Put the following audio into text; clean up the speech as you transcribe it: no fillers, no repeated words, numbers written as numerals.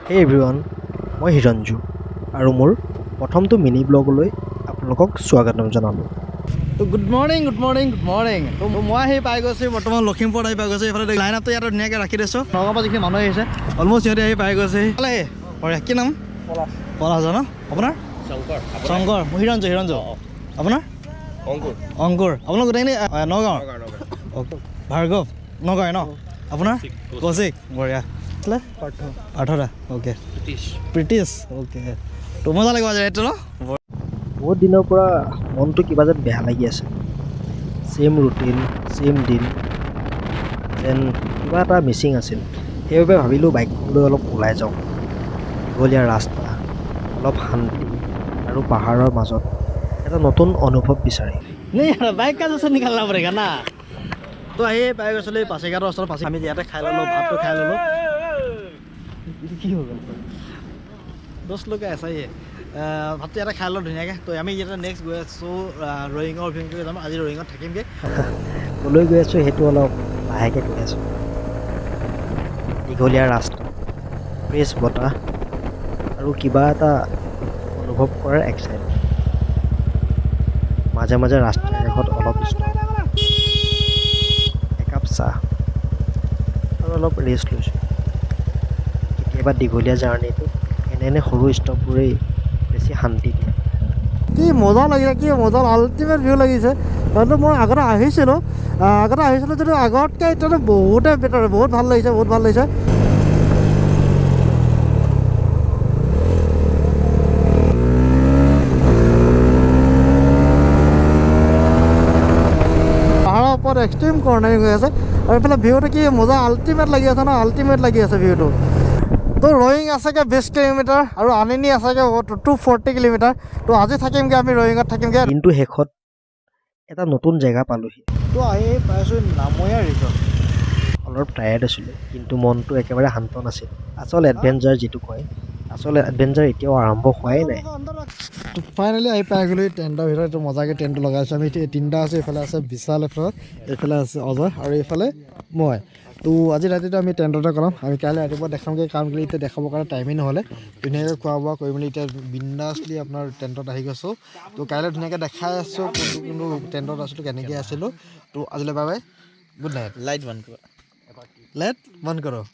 হে এভৰিৱান, মই হিৰঞ্জু আৰু মোৰ প্ৰথমটো মিনি ব্লগলৈ আপোনালোকক স্বাগতম জনালোঁ। তো গুড মৰ্ণিং তো মই আহি পাই গৈছোঁ বৰ্তমান লখিমপুৰত আহি পাই গৈছোঁ। এইফালে লাইন আপটো ইয়াত ধুনীয়াকৈ ৰাখি দিছোঁ। নগাঁৱৰ পৰা যিখিনি মানুহ আহিছে অলমষ্ট সিহঁতে আহি পাই গৈছে। কি নাম? পলাশ ন? আপোনাৰ শংকৰ। মই হিৰঞ্জু। আপোনাৰ অংকুৰ। আপোনাৰ গোটেইখিনি নগাঁৱৰ? ভাৰ্গৱ নগাঁৱৰ ন? আপোনাৰ কৌশিক। বঢ়িয়া। পাৰ্থদা। অ'কে। প্ৰীতিশ। অ'কে। তো মজা লাগিব আজি ৰাইডটো ন? বহুত দিনৰ পৰা মনটো কিবা যেন বেয়া লাগি আছে। ছেইম ৰুটিন, ছেইম দিন, যেন কিবা এটা মিচিং আছিল। সেইবাবে ভাবিলোঁ বাইকখন লৈ অলপ ওলাই যাওঁ। দীঘলীয়া ৰাস্তা, অলপ শান্তি আৰু পাহাৰৰ মাজত এটা নতুন অনুভৱ বিচাৰি। বাইক का जैसे निकालना पड़ेगा ना। তো আহি পাই গৈছিলোঁ এই পাচিঘাটৰ ওচৰত। আমি ইয়াতে খাই ল'লোঁ, ভাতটো খাই ল'লোঁ। কি হৈ গ'ল? দহ লোক আছে ভাতটো ইয়াতে খাই ল'লোঁ ধুনীয়াকৈ। তো আমি ইয়াতে নেক্সট গৈ আছোঁ ৰয়িঙৰ অভিমুখে যাম। আজি ৰয়িঙত থাকিমগৈ। ক'লৈ গৈ আছোঁ সেইটো অলপ লাহেকৈ কৈ আছোঁ। দীঘলীয়া ৰাস্তা, ফ্ৰেছ বতাহ আৰু কিবা এটা অনুভৱ কৰাৰ এক্সাইটমেণ্ট। মাজে মাজে ৰাস্তাৰ কাষত অলপ ষ্টপ, একাপ চাহ আৰু অলপ ৰেষ্ট লৈছোঁ। কেতিয়াবা দীঘলীয়া জাৰ্ণিটো এনে সৰু ষ্টপবোৰেই বেছি শান্তি দিয়ে। কি মজা লাগিছে, কি মজা আল্টিমেট ভিউ লাগিছে। হয়তো মই আগতে আহিছিলোঁ যদিও আগতকৈ এতিয়াতো বহুতে বেটাৰ, বহুত ভাল লাগিছে। পাহাৰৰ ওপৰত এক্সট্ৰিম কৰ্ণাৰিং হৈ আছে আৰু এইফালে ভিউটো কি মজা আল্টিমেট লাগি আছে ন? আল্টিমেট লাগি আছে ভিউটো। তো ৰয়িং আছেগৈ 20 কিলোমিটাৰ আৰু আনিনি আছেগৈ 240 কিলোমিটাৰ। তো আজি থাকিমগৈ, আমি ৰয়িঙত থাকিমগৈ। দিনটো শেষত এটা নতুন জেগা পালোঁহি। তো আহি পাইছোঁ নামৈয়া ৰিজৰ্ট। অলপ টায়াৰ্ড আছিলোঁ, কিন্তু মনটো একেবাৰে শান্ত নাছিল। আচল এডভেঞ্চাৰ যিটো কয়, আচল এডভেঞ্চাৰ এতিয়াও আৰম্ভ হোৱাই নাই। ফাইনেলি আহি পাই গ'লোঁ টেণ্টৰ ভিতৰত। এইটো মজাকৈ টেণ্টটো লগাইছোঁ আমি। তিনিটা আছোঁ। এইফালে আছে বিশাল, এইফালে আছে অজয় আৰু এইফালে মই। তো আজি ৰাতিটো আমি টেণ্টতে কলাম। আমি কাইলৈ ৰাতিপুৱা দেখামগৈ, কাৰণ কেলৈ এতিয়া দেখাবৰ কাৰণে টাইমেই নহ'লে। ধুনীয়াকৈ খোৱা বোৱা কৰি মেলি এতিয়া বিন্দাছলি আপোনাৰ টেণ্টত আহি গৈছোঁ। তো কাইলৈ ধুনীয়াকৈ দেখাই আছোঁ কোনটো টেণ্টত আছিলোঁ, কেনেকৈ আছিলোঁ। তো আজিলৈ bye bye, good night. Light বন্ধ কৰক।